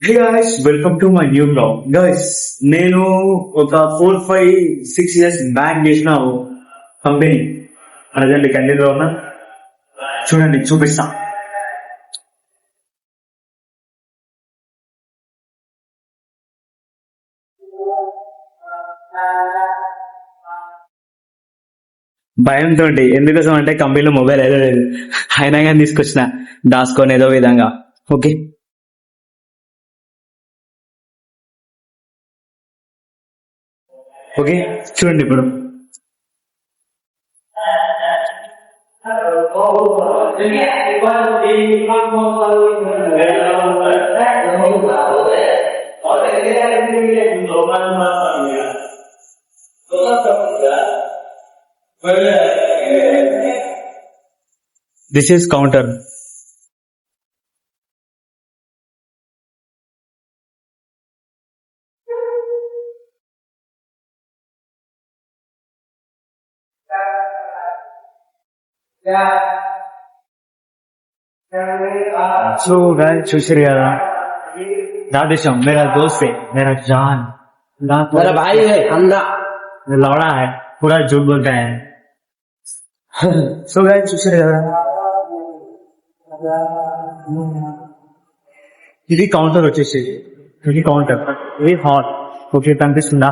Hey guys, welcome to my new blog. Guys, నేను ఒక 4-5-6 years back చేసిన company present కంటిన్యూలో ఉన్నా. చూడండి, చూపిస్తా. భయంతో ఎందుకోసం అంటే కంపెనీలో మొబైల్ ఏదో లేదు, అయినా కానీ తీసుకొచ్చిన దాచుకొని ఏదో విధంగా. ఓకే, ఓకే చూడండి ఇప్పుడు. This is counter. So guys, చూసారు కదా, राधेश्याम मेरा दोस्त है, मेरा जान, मेरा भाई है अंधा। लौड़ा है, पूरा झूठ बोलता है. సో गाइस, చూసారు కదా, ఇది కౌంటర్ వచ్చేసి, ఇది కౌంటర్, ఇది హాల్. ఓకే, కనిపిస్తుందా?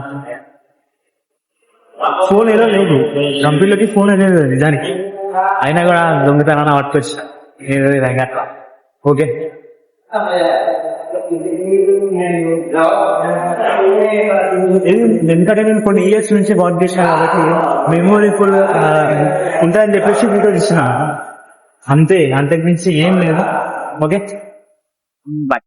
ఫోన్ ఏదో లేదు కంపెనీలోకి, ఫోన్ ఏదో లేదు నిజానికి, అయినా కూడా దొంగతనాన్ని పట్టుకొచ్చిన ఏదో విధంగా అట్లా. ఓకే, ఎందుకంటే నేను కొన్ని ఇయర్స్ నుంచి వర్క్ చేసిన కాబట్టి మెమోరీ ఫుల్ ఉంటాయని చెప్పేసి వీడియో ఇచ్చిన, అంతే, అంతకు మించి ఏం లేదు. Okay, bye.